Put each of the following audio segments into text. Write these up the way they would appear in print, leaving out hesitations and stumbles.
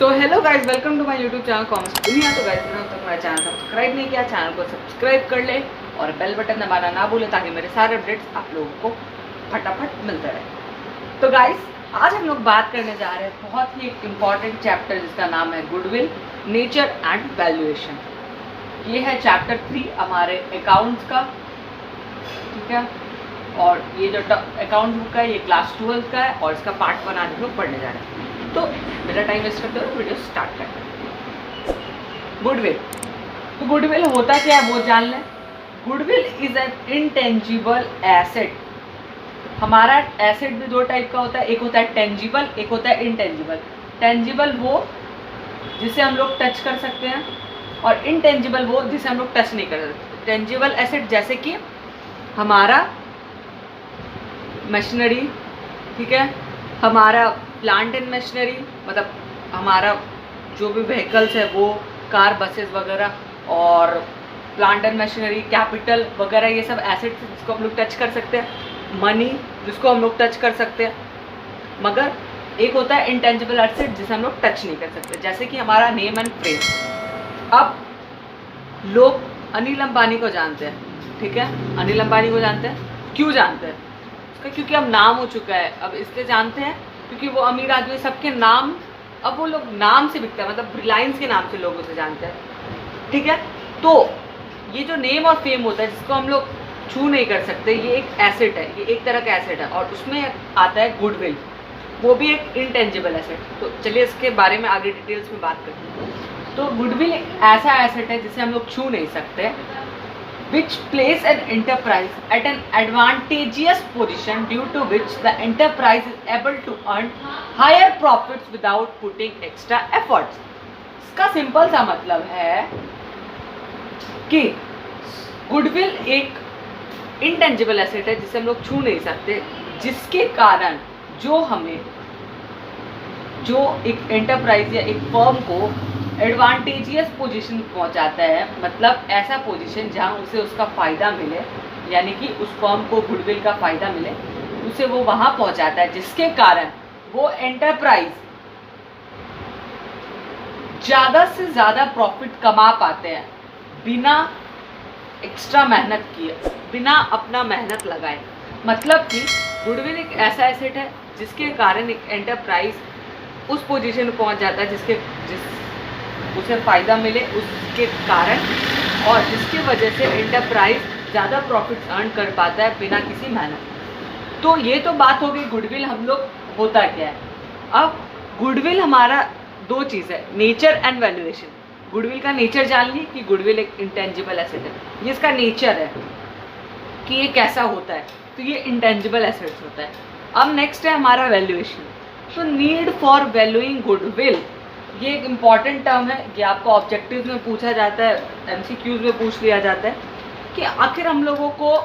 So hello guys, welcome to my YouTube channel commerce दुनिया। तो guys मैंने अब तक मेरा चैनल सब्सक्राइब नहीं किया, चैनल को सब्सक्राइब कर ले और बेल बटन दबाना ना भूले ताकि मेरे सारे अपडेट्स आप लोगों को फटाफट मिलते रहे। तो गाइज आज हम लोग बात करने जा रहे हैं बहुत ही एक इम्पॉर्टेंट चैप्टर जिसका नाम है गुडविल, नेचर एंड वैल्यूएशन। ये है चैप्टर 3 हमारे अकाउंट्स का, ठीक है। और ये जो अकाउंट बुक है ये क्लास 12 का है और इसका पार्ट 1 आज हम लोग पढ़ने जा रहे हैं। तो मेरा टाइम वेस्ट करते हुए वीडियो स्टार्ट करते हैं। गुडविल, तो गुडविल होता क्या है वो जान लें। Goodwill is an intangible asset. हमारा एसेट भी दो टाइप का होता है, एक होता है टेंजिबल, एक होता है इनटेंजिबल। टेंजिबल वो जिसे हम लोग टच कर सकते हैं और इनटेंजिबल वो जिसे हम लोग टच नहीं कर सकते। टेंजिबल एसेट जैसे कि हमारा मशीनरी, ठीक है, हमारा प्लांट एंड मशीनरी, मतलब हमारा जो भी व्हीकल्स है वो कार, बसेस वगैरह, और प्लांट एंड मशीनरी, कैपिटल वगैरह, ये सब एसेट्स जिसको हम लोग टच कर सकते हैं। मनी जिसको हम लोग टच कर सकते हैं। मगर एक होता है इंटेंजिबल एसेट जिसे हम लोग टच नहीं कर सकते, जैसे कि हमारा नेम एंड फ्रेम। अब लोग अनिल अंबानी को जानते हैं, ठीक है, अनिल अंबानी को जानते हैं। क्यों जानते हैं? उसका क्योंकि अब नाम हो चुका है। अब इसलिए जानते हैं क्योंकि वो अमीर आदमी, सबके नाम अब वो लोग नाम से बिकता है, मतलब रिलायंस के नाम से लोग उसे जानते हैं, ठीक है। तो ये जो नेम और फेम होता है जिसको हम लोग छू नहीं कर सकते, ये एक एसेट है, ये एक तरह का एसेट है और उसमें आता है गुडविल, वो भी एक इंटेंजिबल एसेट। तो चलिए इसके बारे में आगे डिटेल्स में बात करते हैं। तो गुडविल एक ऐसा एसेट है जिसे हम लोग छू नहीं सकते, which place an enterprise at an advantageous position due to which the enterprise is able to earn higher profits without putting extra efforts। इसका सिंपल सा मतलब है कि गुडविल एक इंटेंजिबल एसेट है जिसे हम लोग छू नहीं सकते, जिसके कारण जो एक एंटरप्राइज या एक फर्म को एडवांटेजियस पोजीशन पहुंचाता है, मतलब ऐसा पोजीशन जहां उसे उसका फ़ायदा मिले, यानी कि उस फर्म को गुडविल का फ़ायदा मिले, उसे वो वहां पहुंचाता है, जिसके कारण वो एंटरप्राइज ज़्यादा से ज़्यादा प्रॉफिट कमा पाते हैं बिना एक्स्ट्रा मेहनत किए, बिना अपना मेहनत लगाए। मतलब कि गुडविल एक ऐसा एसेट है जिसके कारण एक एंटरप्राइज उस पोजीशन पहुंच जाता है उसे फ़ायदा मिले उसके कारण, और जिसकी वजह से एंटरप्राइज ज़्यादा प्रॉफिट अर्न कर पाता है बिना किसी मेहनत। तो ये तो बात हो गई गुडविल हम लोग होता क्या है। अब गुडविल हमारा दो चीज़ है, नेचर एंड वैल्यूएशन। गुडविल का नेचर जान ली कि गुडविल एक इंटेंजिबल एसेट है, ये इसका नेचर है कि ये कैसा होता है, तो ये इंटेंजिबल एसेट्स होता है। अब नेक्स्ट है हमारा वैल्यूएशन। तो नीड फॉर वैल्यूइंग गुडविल, ये एक इम्पॉर्टेंट टर्म है, ये आपको ऑब्जेक्टिव में पूछा जाता है, एमसीक्यूज में पूछ लिया जाता है कि आखिर हम लोगों को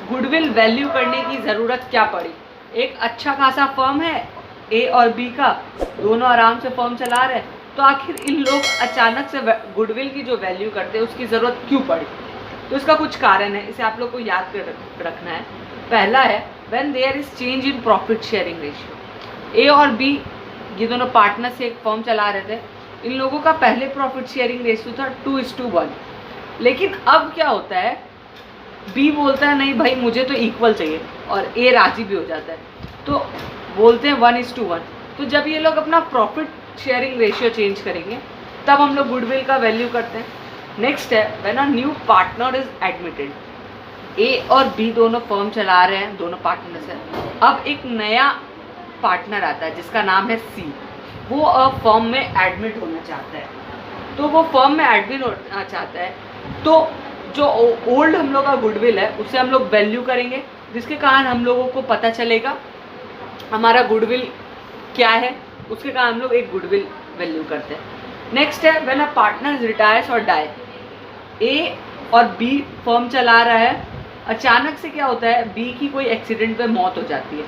गुडविल वैल्यू करने की ज़रूरत क्या पड़ी। एक अच्छा खासा फर्म है, ए और बी का, दोनों आराम से फर्म चला रहे हैं, तो आखिर इन लोग अचानक से गुडविल की जो वैल्यू करते हैं उसकी ज़रूरत क्यों पड़ी। तो इसका कुछ कारण है, इसे आप लोग को याद कर रखना है। पहला है when there is change in profit sharing ratio. A और बी ये दोनों पार्टनर से एक फर्म चला रहे थे, इन लोगों का पहले प्रॉफिट शेयरिंग रेशियो था 2:1, लेकिन अब क्या होता है, बी बोलता है नहीं भाई मुझे तो इक्वल चाहिए, और ए राजी भी हो जाता है, तो बोलते हैं 1:1। तो जब ये लोग अपना प्रॉफिट शेयरिंग रेशियो चेंज करेंगे तब हम लोग गुडविल का वैल्यू करते हैं। नेक्स्ट है when a new partner is admitted. A और बी दोनों फर्म चला रहे हैं, दोनों पार्टनर्स हैं। अब एक नया पार्टनर आता है जिसका नाम है सी, वो अब फर्म में एडमिट होना चाहता है। तो वो फर्म में एडमिट होना चाहता है, तो जो ओल्ड हम लोग का गुडविल है उसे हम लोग वैल्यू करेंगे, जिसके कारण हम लोगों को पता चलेगा हमारा गुडविल क्या है, उसके कारण हम लोग एक गुडविल वैल्यू करते हैं। नेक्स्ट है व्हेन अ पार्टनर रिटायर्स और डाई। ए और बी फर्म चला रहा है, अचानक से क्या होता है, बी की कोई एक्सीडेंट पे मौत हो जाती है,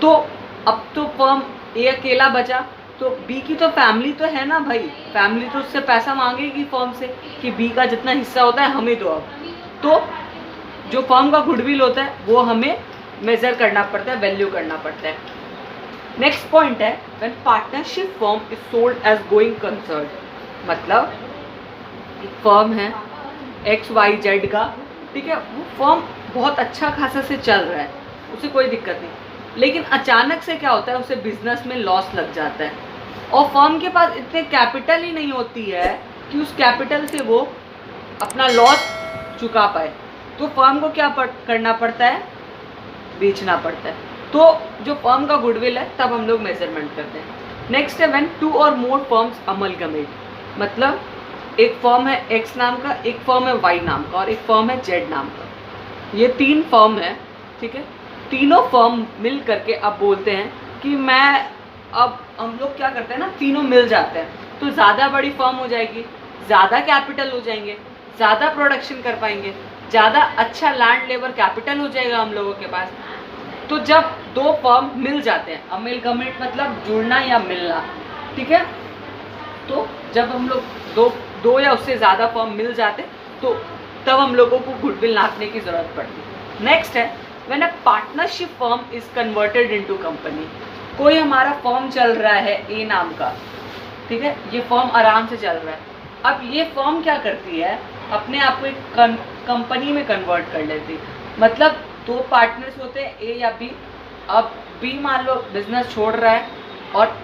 तो अब तो फर्म ए अकेला बचा, तो बी की तो फैमिली तो है ना भाई, फैमिली तो उससे पैसा मांगेगी फर्म से कि बी का जितना हिस्सा होता है हमें दो। अब तो जो फर्म का गुडविल होता है वो हमें मेज़र करना पड़ता है, वैल्यू करना पड़ता है। नेक्स्ट पॉइंट है when partnership firm is sold as going concern, मतलब एक फर्म है XYZ का, ठीक है, वो फर्म बहुत अच्छा खासा से चल रहा है, उसे कोई दिक्कत नहीं, लेकिन अचानक से क्या होता है, उसे बिजनेस में लॉस लग जाता है और फर्म के पास इतने कैपिटल ही नहीं होती है कि उस कैपिटल से वो अपना लॉस चुका पाए, तो फर्म को क्या करना पड़ता है, बेचना पड़ता है। तो जो फर्म का गुडविल है तब हम लोग मेजरमेंट करते हैं। नेक्स्ट है व्हेन 2 और मोर फर्म्स अमलगमेट, मतलब एक फर्म है X नाम का, एक फर्म है Y नाम का और एक फर्म है Z नाम का, ये 3 फर्म है, ठीक है। तीनों फर्म मिल करके अब बोलते हैं कि अब हम लोग क्या करते हैं ना, तीनों मिल जाते हैं तो ज़्यादा बड़ी फर्म हो जाएगी, ज़्यादा कैपिटल हो जाएंगे, ज़्यादा प्रोडक्शन कर पाएंगे, ज़्यादा अच्छा लैंड लेबर कैपिटल हो जाएगा हम लोगों के पास। तो जब 2 फर्म मिल जाते हैं, अमेलगमेट मतलब जुड़ना या मिलना, ठीक है, तो जब हम लोग दो या उससे ज़्यादा फर्म मिल जाते तो तब हम लोगों को गुडविल नापने की ज़रूरत पड़ती है। नेक्स्ट है when a partnership firm is converted into company, कोई हमारा फर्म चल रहा है A नाम का, ठीक है, ये फर्म आराम से चल रहा है, अब ये फर्म क्या करती है, अपने आप को एक कंपनी में कन्वर्ट कर लेती है, मतलब 2 पार्टनर्स होते हैं A या B, अब B मान लो बिजनेस छोड़ रहा है और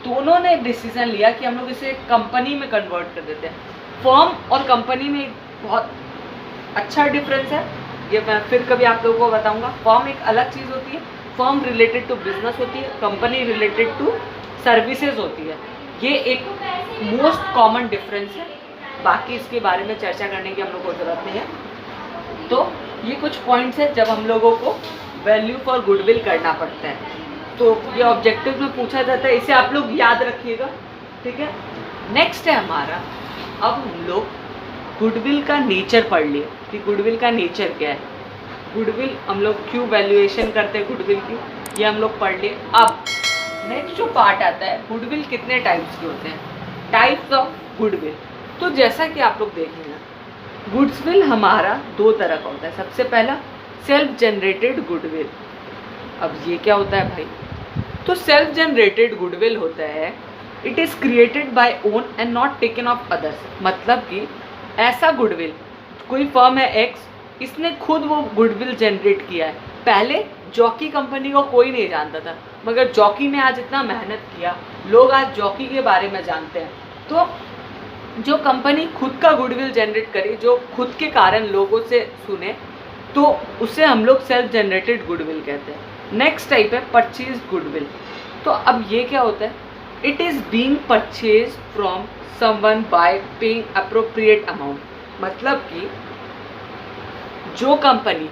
दोनों ने डिसीजन लिया कि हम लोग इसे कंपनी में कन्वर्ट कर देते हैं। फर्म और कंपनी में एक बहुत अच्छा डिफरेंस है, ये मैं फिर कभी आप लोगों को बताऊंगा। फर्म एक अलग चीज़ होती है, फर्म रिलेटेड टू बिजनेस होती है, कंपनी रिलेटेड टू सर्विसेज होती है, ये एक मोस्ट कॉमन डिफरेंस है, बाकी इसके बारे में चर्चा करने की हम लोग को ज़रूरत नहीं है। तो ये कुछ पॉइंट्स हैं जब हम लोगों को वैल्यू फॉर गुडविल करना पड़ता है, तो ये ऑब्जेक्टिव में पूछा जाता है, इसे आप लोग याद रखिएगा, ठीक है। नेक्स्ट है हमारा, अब हम लोग गुडविल का नेचर पढ़ लिए कि गुडविल का नेचर क्या है, गुडविल हम लोग क्यों वैल्यूएशन करते हैं गुडविल की, ये हम लोग पढ़ लिए। अब नेक्स्ट जो पार्ट आता है, गुडविल कितने टाइप्स के होते हैं, टाइप्स ऑफ गुडविल। तो जैसा कि आप लोग देखेंगे गुडविल हमारा 2 तरह का होता है। सबसे पहला सेल्फ जनरेटेड गुडविल। अब ये क्या होता है भाई, तो सेल्फ जनरेटेड गुडविल होता है it is created by own and not taken of others, मतलब कि ऐसा गुडविल, कोई फर्म है X, इसने खुद वो गुडविल जनरेट किया है। पहले जॉकी कंपनी को कोई नहीं जानता था, मगर जॉकी ने आज इतना मेहनत किया, लोग आज जॉकी के बारे में जानते हैं। तो जो कंपनी खुद का गुडविल जनरेट करे, जो खुद के कारण लोगों से सुने, तो उसे हम लोग सेल्फ जनरेटेड गुडविल कहते हैं। नेक्स्ट टाइप है परचेज गुडविल। तो अब ये क्या होता है, it is being purchase from someone bye paying appropriate amount, मतलब कि जो कंपनी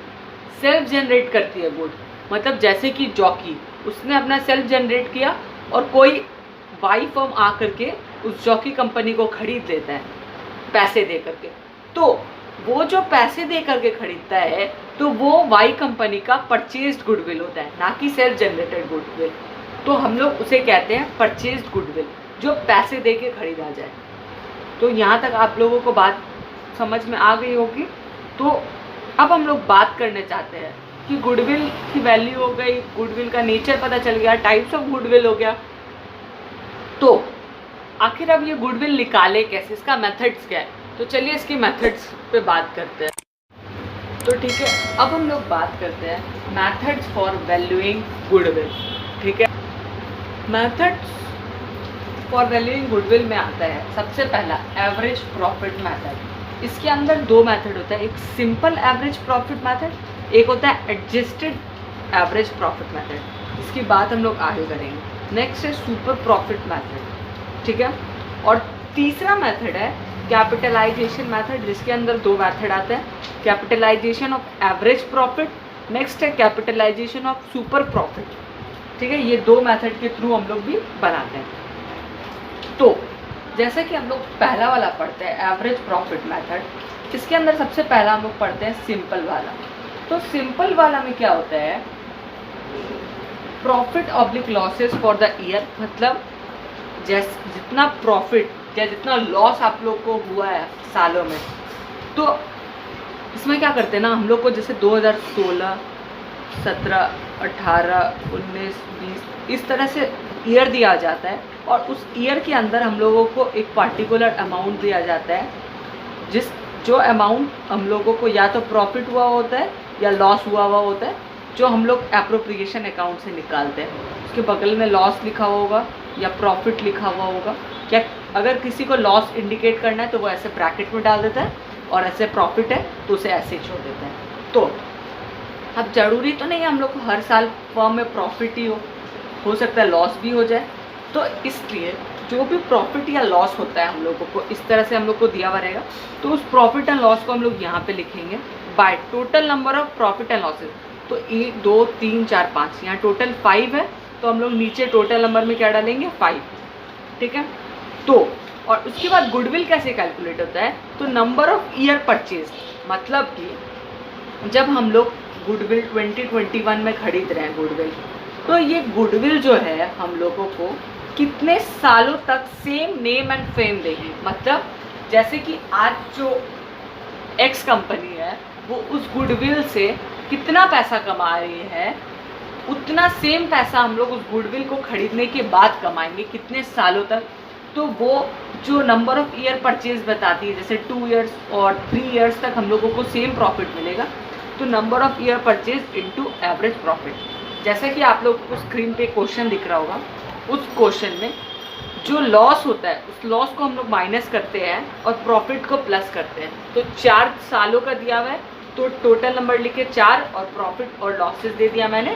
सेल्फ जनरेट करती है गुड, मतलब जैसे कि जॉकी, उसने अपना सेल्फ जनरेट किया और कोई वाई फर्म आ करके उस जॉकी कंपनी को खरीद लेता है पैसे दे करके, तो वो जो पैसे दे करके खरीदता है तो वो वाई कंपनी का परचेज्ड गुडविल होता है, ना कि सेल्फ जनरेटेड गुडविल। तो हम लोग उसे कहते हैं परचेज्ड गुडविल, जो पैसे दे के खरीदा जाए। तो यहाँ तक आप लोगों को बात समझ में आ गई होगी। तो अब हम लोग बात करने चाहते हैं कि गुडविल की वैल्यू हो गई, गुडविल का नेचर पता चल गया, टाइप्स ऑफ गुडविल हो गया। तो आखिर अब ये गुडविल निकाले कैसे, इसका मेथड्स क्या है, तो चलिए इसकी मेथड्स पे बात करते हैं। तो ठीक है, अब हम लोग बात करते हैं मेथड्स फॉर वैल्यूइंग गुडविल। ठीक है, मेथड्स फॉर वैल्यूइंग गुडविल में आता है सबसे पहला एवरेज प्रॉफिट मेथड। इसके अंदर 2 मेथड होता है, एक सिंपल एवरेज प्रॉफिट मेथड, एक होता है एडजस्टेड एवरेज प्रॉफिट मेथड। इसकी बात हम लोग आगे करेंगे। नेक्स्ट है सुपर प्रॉफिट मेथड, ठीक है। और तीसरा मेथड है कैपिटलाइजेशन मेथड, जिसके अंदर 2 मेथड आते हैं, capitalisation of average profit, next है कैपिटलाइजेशन ऑफ सुपर प्रॉफिट। ठीक है, ये 2 मेथड के थ्रू हम लोग भी बनाते हैं। तो जैसे कि हम लोग पहला वाला पढ़ते हैं एवरेज प्रॉफिट मेथड, इसके अंदर सबसे पहला हम लोग पढ़ते हैं सिंपल वाला। तो सिंपल वाला में क्या होता है, profit oblique losses for the year, मतलब जितना प्रॉफिट या जितना लॉस आप लोग को हुआ है सालों में, तो इसमें क्या करते हैं ना हम लोग को, जैसे 2016, 17, 18, 19, 20 इस तरह से ईयर दिया जाता है और उस ईयर के अंदर हम लोगों को एक पार्टिकुलर अमाउंट दिया जाता है, जो अमाउंट हम लोगों को या तो प्रॉफिट हुआ होता है या लॉस हुआ होता है, जो हम लोग एप्रोप्रिएशन अकाउंट से निकालते हैं। उसके बगल में लॉस लिखा हुआ होगा या प्रॉफिट लिखा हुआ होगा। क्या अगर किसी को लॉस इंडिकेट करना है तो वो ऐसे ब्रैकेट में डाल देता है, और ऐसे प्रॉफिट है तो उसे ऐसे छोड़ देता है। तो अब ज़रूरी तो नहीं है हम लोग को हर साल फर्म में प्रॉफिट ही हो सकता है लॉस भी हो जाए। तो इसलिए जो भी प्रॉफिट या लॉस होता है हम लोगों को इस तरह से हम लोग को दिया हुआ रहेगा, तो उस प्रॉफिट एंड लॉस को हम लोग यहाँ पे लिखेंगे bye total number of profit and losses. तो 1, 2, 3, 4, 5 यहाँ टोटल 5 है, तो हम लोग नीचे टोटल नंबर में क्या डालेंगे 5, ठीक है। तो और उसके बाद गुडविल कैसे कैलकुलेट होता है, तो नंबर ऑफ ईयर परचेज, मतलब कि जब हम लोग गुडविल 2021 में खरीद रहे हैं गुडविल, तो ये गुडविल जो है हम लोगों को कितने सालों तक सेम नेम एंड फेम देगी। मतलब जैसे कि आज जो एक्स कंपनी है वो उस गुडविल से कितना पैसा कमा रही है, उतना सेम पैसा हम लोग उस गुडविल को खरीदने के बाद कमाएंगे कितने सालों तक। तो वो जो नंबर ऑफ ईयर परचेज बताती है, जैसे 2 इयर्स और 3 इयर्स तक हम लोगों को सेम प्रॉफिट मिलेगा, तो number of year purchase into average profit. जैसा कि आप लोगों को स्क्रीन पे क्वेश्चन दिख रहा होगा, उस क्वेश्चन में जो लॉस होता है उस लॉस को हम लोग माइनस करते हैं और प्रॉफिट को प्लस करते हैं। तो 4 सालों का दिया हुआ है, तो टोटल नंबर लिखे 4 और प्रॉफिट और लॉसेस दे दिया मैंने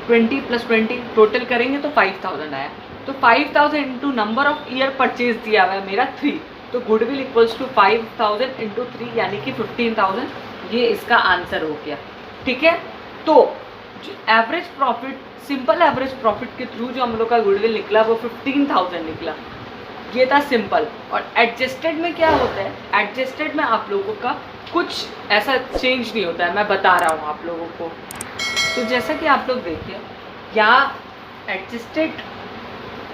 20 + 20, टोटल करेंगे तो 5000 आया। तो 5000 into number of year purchase दिया हुआ है मेरा 3, तो गुडविल इक्वल्स टू 5000 इंटू 3 यानी कि 15000, ये इसका आंसर हो गया, ठीक है। तो जो average profit, simple average profit के थ्रू जो हम लोग का गुडविल निकला वो 15000 निकला, ये था सिंपल। और एडजस्टेड में क्या होता है, एडजस्टेड में आप लोगों का कुछ ऐसा चेंज नहीं होता है, मैं बता रहा हूँ आप लोगों को। तो जैसा कि आप लोग देखिए यहाँ एडजस्टेड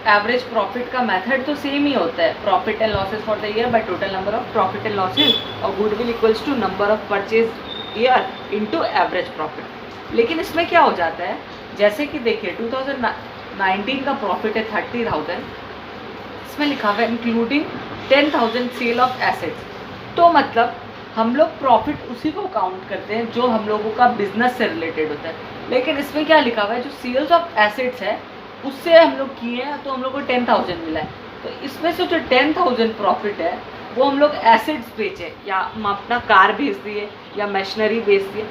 एवरेज प्रॉफिट का मेथड तो सेम ही होता है, profit and losses for the year by total number of profit and losses, और goodwill equals to number of purchase year into average profit. लेकिन इसमें क्या हो जाता है, जैसे कि देखिए 2019 का प्रॉफिट है 30,000, इसमें लिखा हुआ है इंक्लूडिंग 10,000 सेल ऑफ एसेट्स। तो मतलब हम लोग प्रॉफिट उसी को काउंट करते हैं जो हम लोगों का बिजनेस से रिलेटेड होता है। लेकिन इसमें क्या लिखा हुआ है, जो सेल्स ऑफ एसेट्स है उससे हम लोग किए हैं, तो हम लोग को 10,000 मिला है। तो इसमें से जो 10,000 प्रॉफिट है वो हम लोग एसेट्स बेचे, या हम अपना कार बेच दिए या मशीनरी बेच दिए।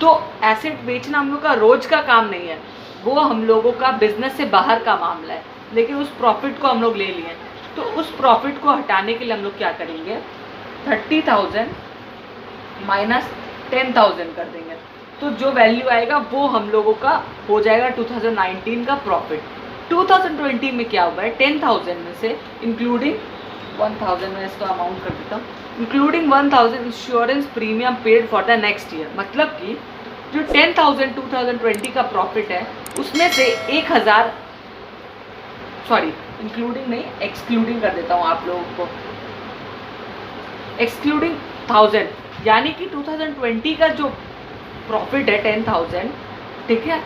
तो एसेट बेचना हम लोग का रोज़ का काम नहीं है, वो हम लोगों का बिजनेस से बाहर का मामला है। लेकिन उस प्रॉफिट को हम लोग ले लिए, तो उस प्रॉफिट को हटाने के लिए हम लोग क्या करेंगे, 30,000 माइनस 10,000 कर देंगे। तो जो वैल्यू आएगा वो हम लोगों का हो जाएगा 2019 का प्रॉफिट। 2020 में क्या हुआ है, 10,000 में से इंक्लूडिंग 1,000, में इसका अमाउंट कर देता हूँ, including 1,000 insurance premium paid for the next year. मतलब कि जो 10,000 2020 का प्रॉफिट है उसमें से 1,000, सॉरी इंक्लूडिंग नहीं एक्सक्लूडिंग कर देता हूँ आप लोगों को, एक्सक्लूडिंग 1000, यानी कि 2020 का जो प्रॉफिट है 10,000, ठीक है,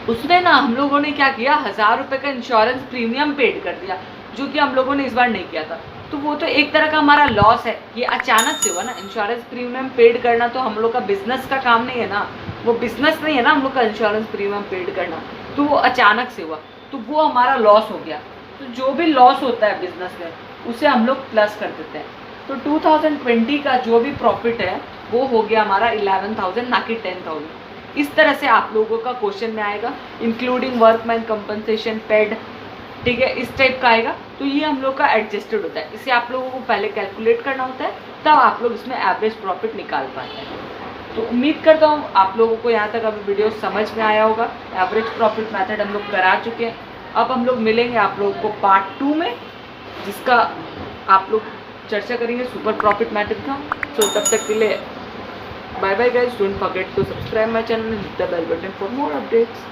उसमें ना हम लोगों ने क्या किया, 1,000 रुपये का इंश्योरेंस प्रीमियम पेड कर दिया, जो कि हम लोगों ने इस बार नहीं किया था। तो वो तो एक तरह का हमारा लॉस है, ये अचानक से हुआ ना। इंश्योरेंस प्रीमियम पेड करना तो हम लोग का बिजनेस का काम नहीं है ना, वो बिजनेस नहीं है ना हम लोग का इंश्योरेंस प्रीमियम पेड करना, तो वो अचानक से हुआ, तो वो हमारा लॉस हो गया। तो जो भी लॉस होता है बिजनेस में उसे हम लोग प्लस कर देते हैं। तो 2020 का जो भी प्रॉफिट है वो हो गया हमारा 11,000, ना कि 10,000। इस तरह से आप लोगों का क्वेश्चन में आएगा, इंक्लूडिंग वर्कमैन कंपनसेशन पेड, ठीक है, इस टाइप का आएगा। तो ये हम लोग का एडजस्टेड होता है, इसे आप लोगों को पहले कैलकुलेट करना होता है, तब आप लोग इसमें एवरेज प्रॉफिट निकाल पाते हैं। तो उम्मीद करता हूँ आप लोगों को यहाँ तक अभी वीडियो समझ में आया होगा। एवरेज प्रॉफिट मेथड हम लोग करा चुके हैं, अब हम लोग मिलेंगे आप लोगों को पार्ट 2 में, जिसका आप लोग चर्चा करेंगे सुपर प्रॉफिट मेथड का। सो तब तक के लिए bye bye guys, don't forget to subscribe my channel and hit the bell button for more updates.